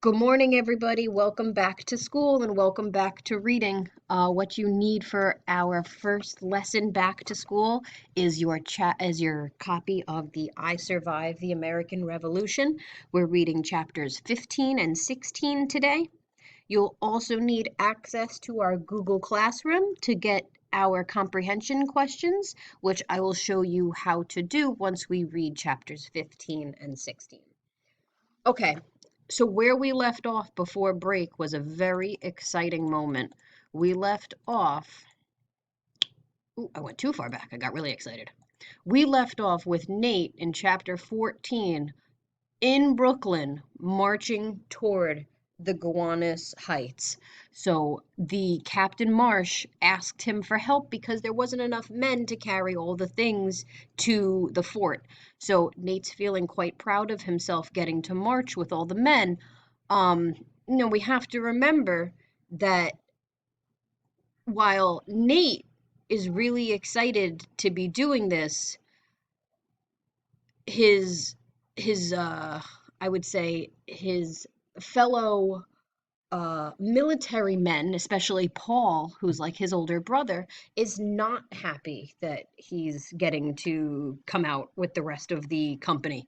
Good morning, everybody. Welcome back to school and welcome back to reading. What you need for our first lesson back to school is your copy of the I Survived the American Revolution. We're reading chapters 15 and 16 today. You'll also need access to our Google Classroom to get our comprehension questions, which I will show you how to do once we read chapters 15 and 16. Okay, so where we left off before break was a very exciting moment. We left off. Ooh, I went too far back. I got really excited. We left off with Nate in chapter 14 in Brooklyn marching toward the Gowanus Heights. So the Captain Marsh asked him for help because there wasn't enough men to carry all the things to the fort. So Nate's feeling quite proud of himself getting to march with all the men. Um, we have to remember that while Nate is really excited to be doing this, his his I would say his fellow military men, especially Paul, who's like his older brother, is not happy that he's getting to come out with the rest of the company.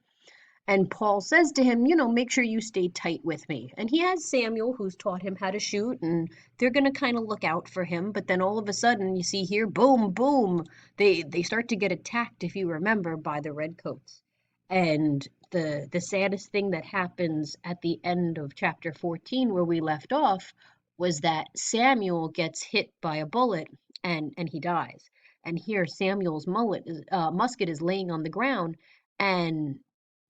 And Paul says to him, make sure you stay tight with me. And he has Samuel, who's taught him how to shoot, and they're going to kind of look out for him. But then all of a sudden, you see here, boom, boom, they start to get attacked, if you remember, by the redcoats. And the saddest thing that happens at the end of chapter 14, where we left off, was that Samuel gets hit by a bullet and he dies. And here Samuel's musket is laying on the ground, and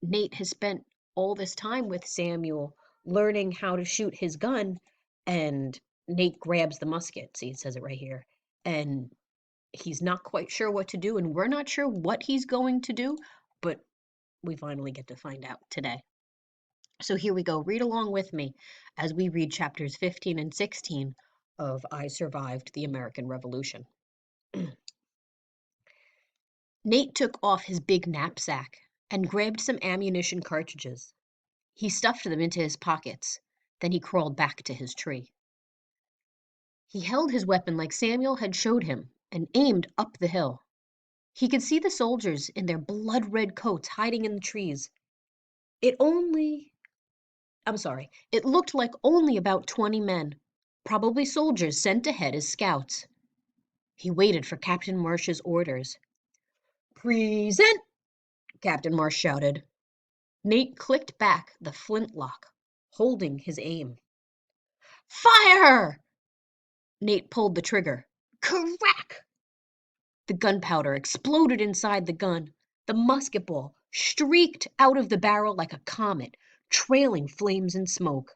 Nate has spent all this time with Samuel learning how to shoot his gun, and Nate grabs the musket. See, it says it right here. And he's not quite sure what to do, and we're not sure what he's going to do, but we finally get to find out today. So here we go. Read along with me as we read chapters 15 and 16 of I Survived the American Revolution. Nate took off his big knapsack and grabbed some ammunition cartridges. He stuffed them into his pockets. Then he crawled back to his tree. He held his weapon like Samuel had showed him and aimed up the hill. He could see the soldiers in their blood-red coats hiding in the trees. It looked like only about 20 men, probably soldiers sent ahead as scouts. He waited for Captain Marsh's orders. "Present!" Captain Marsh shouted. Nate clicked back the flintlock, holding his aim. "Fire!" Nate pulled the trigger. Crack! The gunpowder exploded inside the gun. The musket ball streaked out of the barrel like a comet, trailing flames and smoke.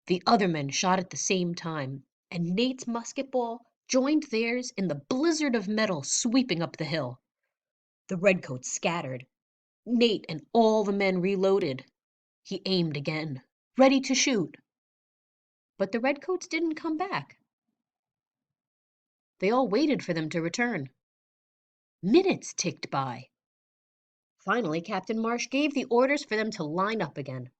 The other men shot at the same time, and Nate's musket ball joined theirs in the blizzard of metal sweeping up the hill. The redcoats scattered. Nate and all the men reloaded. He aimed again, ready to shoot. But the redcoats didn't come back. They all waited for them to return. Minutes ticked by. Finally, Captain Marsh gave the orders for them to line up again.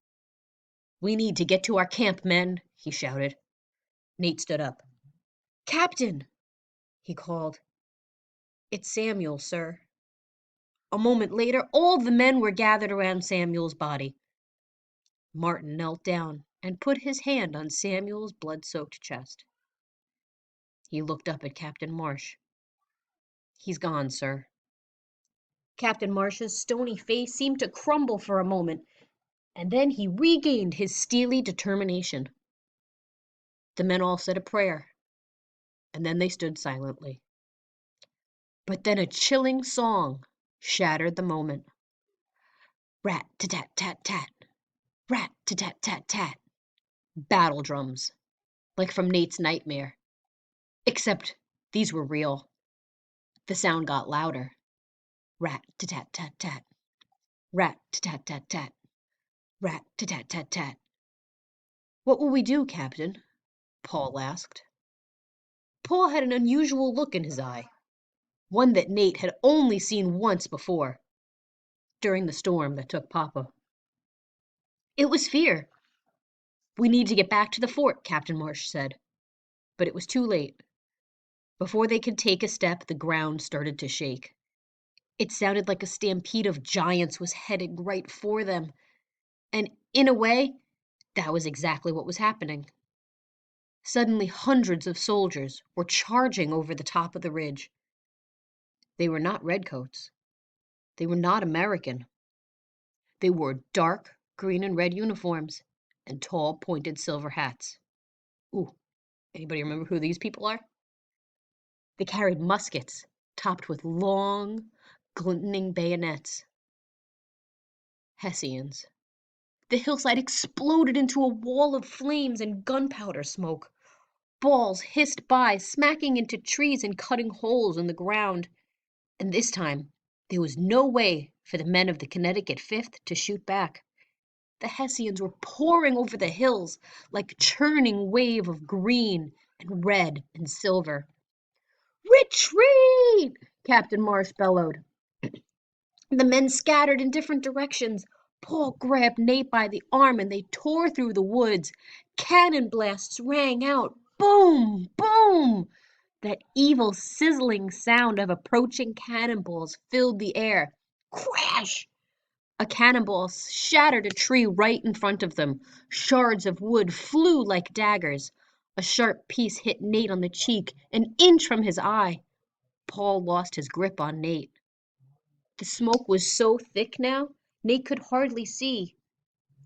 "We need to get to our camp, men," he shouted. Nate stood up. "Captain!" he called. "It's Samuel, sir." A moment later, all the men were gathered around Samuel's body. Martin knelt down and put his hand on Samuel's blood-soaked chest. He looked up at Captain Marsh. "He's gone, sir." Captain Marsh's stony face seemed to crumble for a moment, and then he regained his steely determination. The men all said a prayer, and then they stood silently. But then a chilling song shattered the moment. Rat-tat-tat-tat, rat-tat-tat-tat. Battle drums, like from Nate's nightmare. Except these were real. The sound got louder. Rat-tat-tat-tat, rat-tat-tat-tat, rat-tat-tat-tat. "What will we do, Captain?" Paul asked. Paul had an unusual look in his eye, one that Nate had only seen once before, during the storm that took Papa. It was fear. "We need to get back to the fort," Captain Marsh said. But it was too late. Before they could take a step, the ground started to shake. It sounded like a stampede of giants was heading right for them. And in a way, that was exactly what was happening. Suddenly, hundreds of soldiers were charging over the top of the ridge. They were not redcoats. They were not American. They wore dark green and red uniforms and tall, pointed silver hats. Ooh, anybody remember who these people are? They carried muskets topped with long, glistening bayonets. Hessians. The hillside exploded into a wall of flames and gunpowder smoke. Balls hissed by, smacking into trees and cutting holes in the ground. And this time, there was no way for the men of the Connecticut 5th to shoot back. The Hessians were pouring over the hills like a churning wave of green and red and silver. "Retreat!" Captain Marsh bellowed. The men scattered in different directions. Paul grabbed Nate by the arm and they tore through the woods. Cannon blasts rang out. Boom! Boom! That evil sizzling sound of approaching cannonballs filled the air. Crash! A cannonball shattered a tree right in front of them. Shards of wood flew like daggers. A sharp piece hit Nate on the cheek, an inch from his eye. Paul lost his grip on Nate. The smoke was so thick now, Nate could hardly see.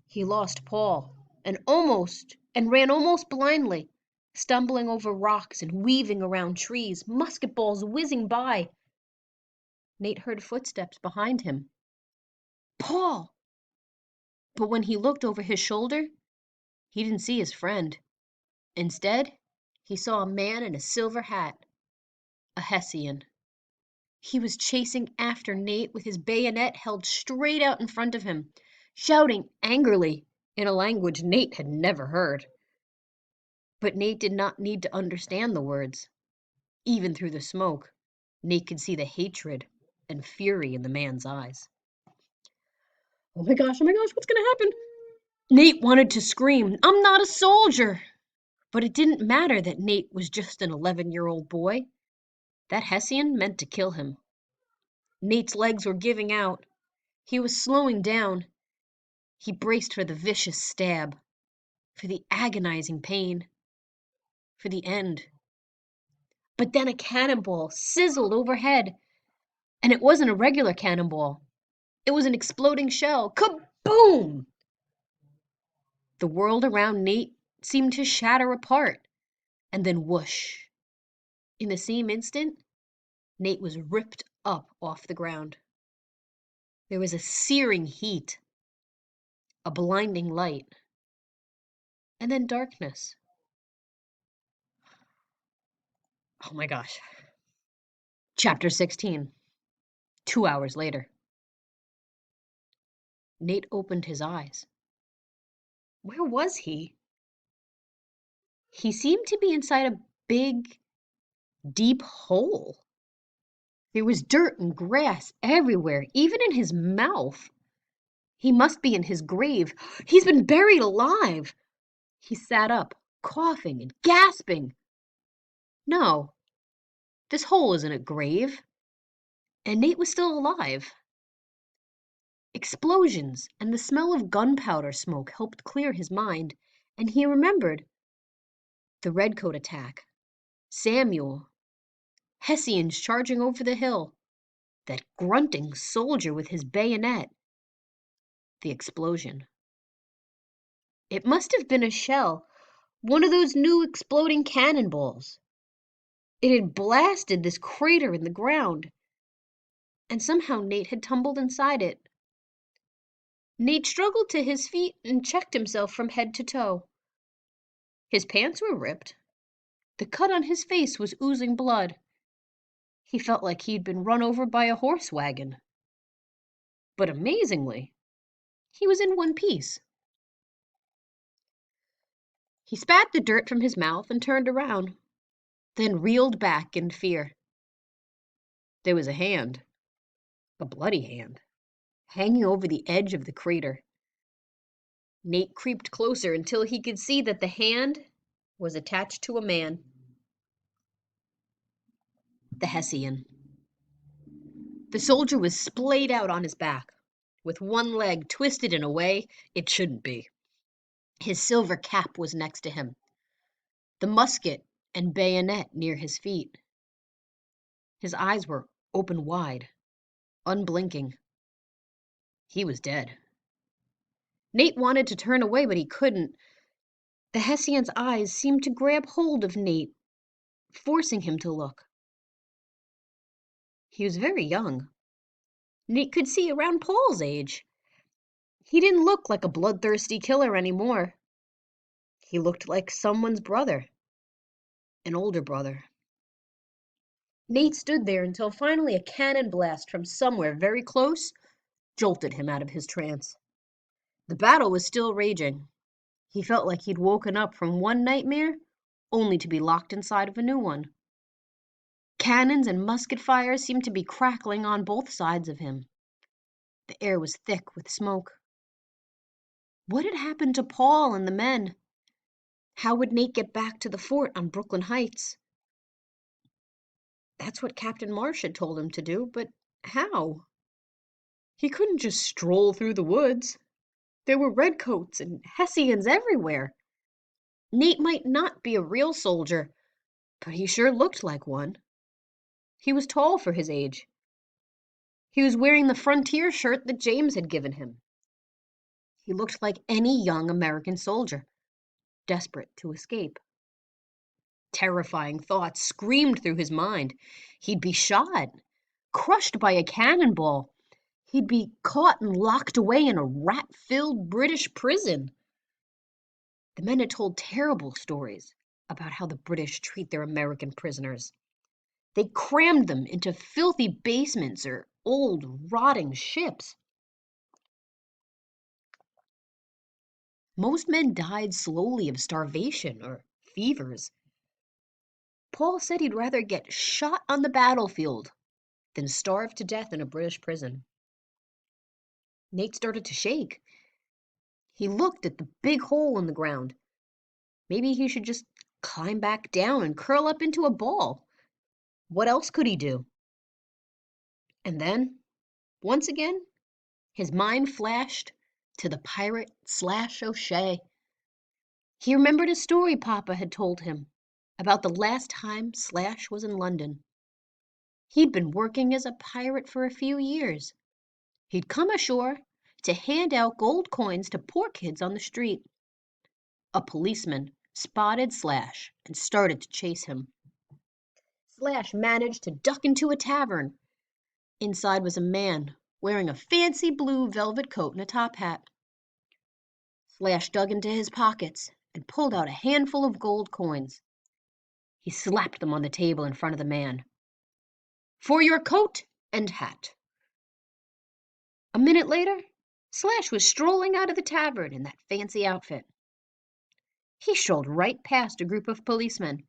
He lost Paul and ran almost blindly, stumbling over rocks and weaving around trees, musket balls whizzing by. Nate heard footsteps behind him. Paul! But when he looked over his shoulder, he didn't see his friend. Instead, he saw a man in a silver hat, a Hessian. He was chasing after Nate with his bayonet held straight out in front of him, shouting angrily in a language Nate had never heard. But Nate did not need to understand the words. Even through the smoke, Nate could see the hatred and fury in the man's eyes. Oh my gosh, what's going to happen? Nate wanted to scream, "I'm not a soldier!" But it didn't matter that Nate was just an 11-year-old boy. That Hessian meant to kill him. Nate's legs were giving out. He was slowing down. He braced for the vicious stab, for the agonizing pain, for the end. But then a cannonball sizzled overhead, and it wasn't a regular cannonball. It was an exploding shell. Kaboom! The world around Nate seemed to shatter apart, and then whoosh. In the same instant, Nate was ripped up off the ground. There was a searing heat, a blinding light, and then darkness. Oh my gosh. Chapter 16. 2 hours later. Nate opened his eyes. Where was he? He seemed to be inside a big, deep hole. There was dirt and grass everywhere, even in his mouth. He must be in his grave. He's been buried alive. He sat up, coughing and gasping. No, this hole isn't a grave. And Nate was still alive. Explosions and the smell of gunpowder smoke helped clear his mind, and he remembered the redcoat attack, Samuel, Hessians charging over the hill, that grunting soldier with his bayonet, the explosion. It must have been a shell, one of those new exploding cannonballs. It had blasted this crater in the ground, and somehow Nate had tumbled inside it. Nate struggled to his feet and checked himself from head to toe. His pants were ripped. The cut on his face was oozing blood. He felt like he'd been run over by a horse wagon. But amazingly, he was in one piece. He spat the dirt from his mouth and turned around, then reeled back in fear. There was a hand, a bloody hand, hanging over the edge of the crater. Nate creeped closer until he could see that the hand was attached to a man. The Hessian. The soldier was splayed out on his back, with one leg twisted in a way it shouldn't be. His silver cap was next to him, the musket and bayonet near his feet. His eyes were open wide, unblinking. He was dead. Nate wanted to turn away, but he couldn't. The Hessian's eyes seemed to grab hold of Nate, forcing him to look. He was very young. Nate could see around Paul's age. He didn't look like a bloodthirsty killer anymore. He looked like someone's brother, an older brother. Nate stood there until finally a cannon blast from somewhere very close jolted him out of his trance. The battle was still raging. He felt like he'd woken up from one nightmare only to be locked inside of a new one. Cannons and musket fire seemed to be crackling on both sides of him. The air was thick with smoke. What had happened to Paul and the men? How would Nate get back to the fort on Brooklyn Heights? That's what Captain Marsh had told him to do, but how? He couldn't just stroll through the woods. There were redcoats and Hessians everywhere. Nate might not be a real soldier, but he sure looked like one. He was tall for his age. He was wearing the frontier shirt that James had given him. He looked like any young American soldier, desperate to escape. Terrifying thoughts screamed through his mind. He'd be shot, crushed by a cannonball. He'd be caught and locked away in a rat-filled British prison. The men had told terrible stories about how the British treat their American prisoners. They crammed them into filthy basements or old, rotting ships. Most men died slowly of starvation or fevers. Paul said he'd rather get shot on the battlefield than starve to death in a British prison. Nate started to shake. He looked at the big hole in the ground. Maybe he should just climb back down and curl up into a ball. What else could he do? And then, once again, his mind flashed to the pirate Slash O'Shea. He remembered a story Papa had told him about the last time Slash was in London. He'd been working as a pirate for a few years. He'd come ashore to hand out gold coins to poor kids on the street. A policeman spotted Slash and started to chase him. Slash managed to duck into a tavern. Inside was a man wearing a fancy blue velvet coat and a top hat. Slash dug into his pockets and pulled out a handful of gold coins. He slapped them on the table in front of the man. "For your coat and hat." A minute later, Slash was strolling out of the tavern in that fancy outfit. He strolled right past a group of policemen,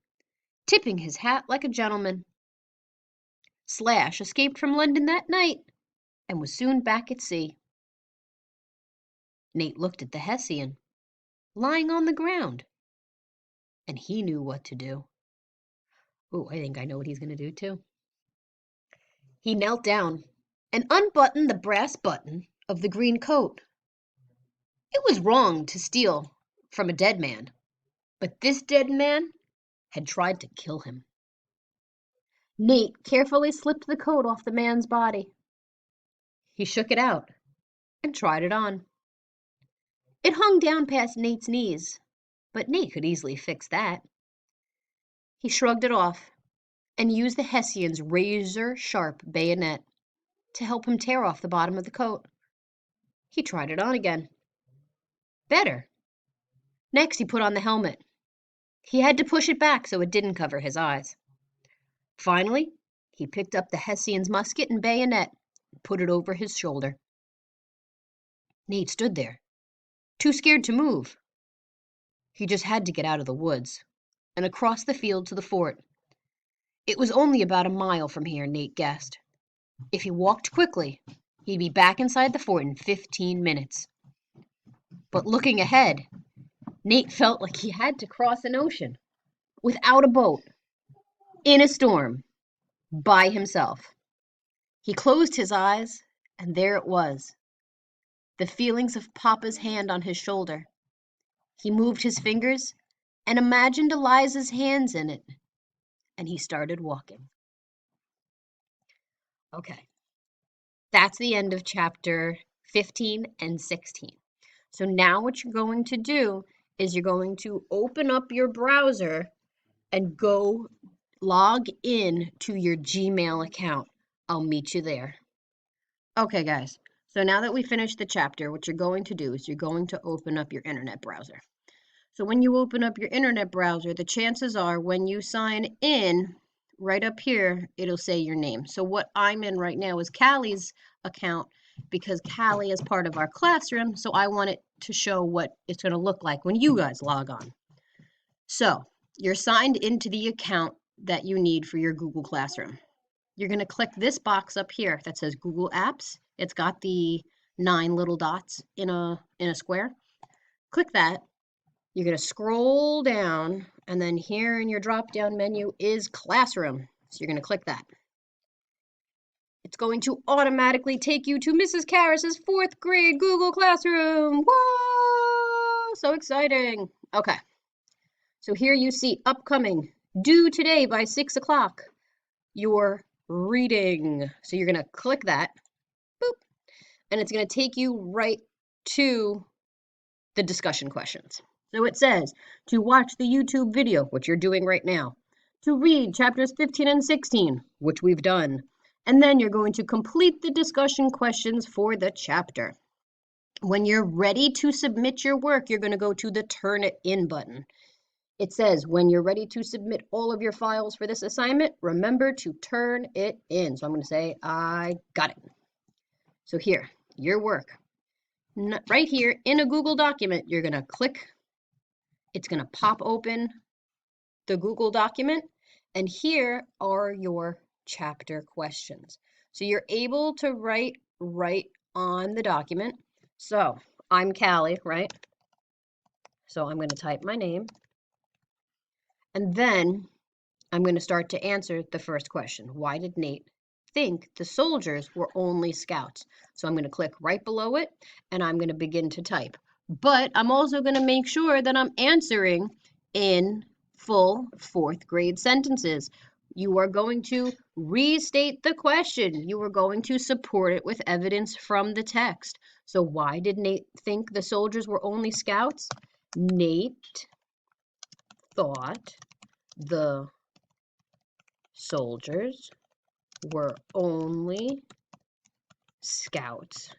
tipping his hat like a gentleman. Slash escaped from London that night and was soon back at sea. Nate looked at the Hessian, lying on the ground, and he knew what to do. Oh, I think I know what he's going to do too. He knelt down and unbuttoned the brass button of the green coat. It was wrong to steal from a dead man, but this dead man had tried to kill him. Nate carefully slipped the coat off the man's body. He shook it out and tried it on. It hung down past Nate's knees, but Nate could easily fix that. He shrugged it off and used the Hessian's razor-sharp bayonet to help him tear off the bottom of the coat. He tried it on again. Better. Next, he put on the helmet. He had to push it back so it didn't cover his eyes. Finally, he picked up the Hessian's musket and bayonet and put it over his shoulder. Nate stood there, too scared to move. He just had to get out of the woods and across the field to the fort. It was only about a mile from here, Nate guessed. If he walked quickly, he'd be back inside the fort in 15 minutes. But looking ahead, Nate felt like he had to cross an ocean without a boat, in a storm, by himself. He closed his eyes, and there it was, the feelings of Papa's hand on his shoulder. He moved his fingers and imagined Eliza's hands in it, and he started walking. Okay, that's the end of chapter 15 and 16. So now what you're going to do is you're going to open up your browser and go log in to your Gmail account. I'll meet you there. Okay, guys. So now that we finished the chapter, what you're going to do is you're going to open up your internet browser. So when you open up your internet browser, the chances are when you sign in, right up here, it'll say your name. So what I'm in right now is Callie's account because Callie is part of our classroom. So I want it to show what it's going to look like when you guys log on. So you're signed into the account that you need for your Google Classroom. You're going to click this box up here that says Google Apps. It's got the 9 little dots in a square. Click that. You're going to scroll down, and then here in your drop-down menu is Classroom. So you're going to click that. It's going to automatically take you to Mrs. Karras's 4th grade Google Classroom. Whoa! So exciting. Okay. So here you see upcoming, due today by 6 o'clock, your reading. So you're going to click that, boop, and it's going to take you right to the discussion questions. So it says to watch the YouTube video, which you're doing right now, to read chapters 15 and 16, which we've done, and then you're going to complete the discussion questions for the chapter. When you're ready to submit your work, you're going to go to the Turn It In button. It says, when you're ready to submit all of your files for this assignment, remember to turn it in. So I'm going to say, I got it. So here, your work. Right here in a Google document, you're going to click. It's going to pop open the Google document. And here are your chapter questions. So you're able to write right on the document. So I'm Callie, right? So I'm going to type my name. And then I'm going to start to answer the first question. Why did Nate think the soldiers were only scouts? So I'm going to click right below it, and I'm going to begin to type. But I'm also going to make sure that I'm answering in full 4th grade sentences. You are going to restate the question. You are going to support it with evidence from the text. So why did Nate think the soldiers were only scouts? Nate thought the soldiers were only scouts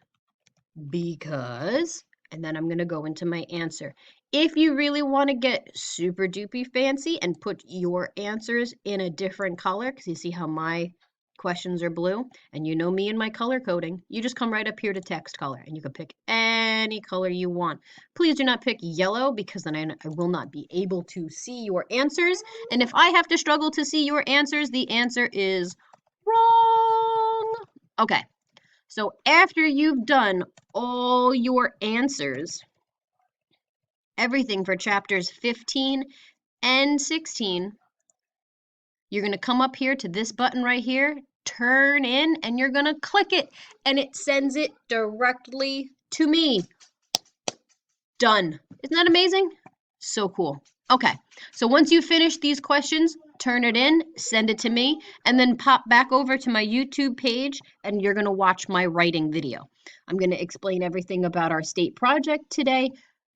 because, and then I'm going to go into my answer. If you really want to get super duper fancy and put your answers in a different color, because you see how my questions are blue, and you know me and my color coding, you just come right up here to text color, and you can pick any color you want. Please do not pick yellow, because then I will not be able to see your answers, and if I have to struggle to see your answers, the answer is wrong. Okay, so after you've done all your answers, everything for chapters 15 and 16, you're going to come up here to this button right here, turn in, and you're going to click it, and it sends it directly to me. Done. Isn't that amazing? So cool. Okay, so once you finish these questions, turn it in, send it to me, and then pop back over to my YouTube page, and you're going to watch my writing video. I'm going to explain everything about our state project today.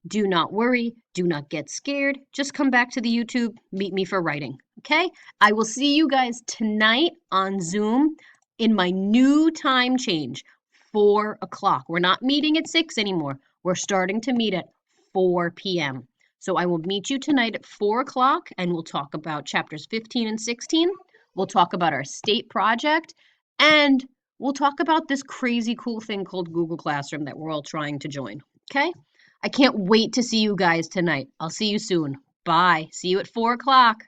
Do not worry. Do not get scared. Just come back to the YouTube. Meet me for writing. Okay? I will see you guys tonight on Zoom in my new time change, 4 o'clock. We're not meeting at 6 anymore. We're starting to meet at 4 p.m. So I will meet you tonight at 4 o'clock, and we'll talk about chapters 15 and 16. We'll talk about our state project, and we'll talk about this crazy cool thing called Google Classroom that we're all trying to join. Okay? I can't wait to see you guys tonight. I'll see you soon. Bye. See you at 4 o'clock.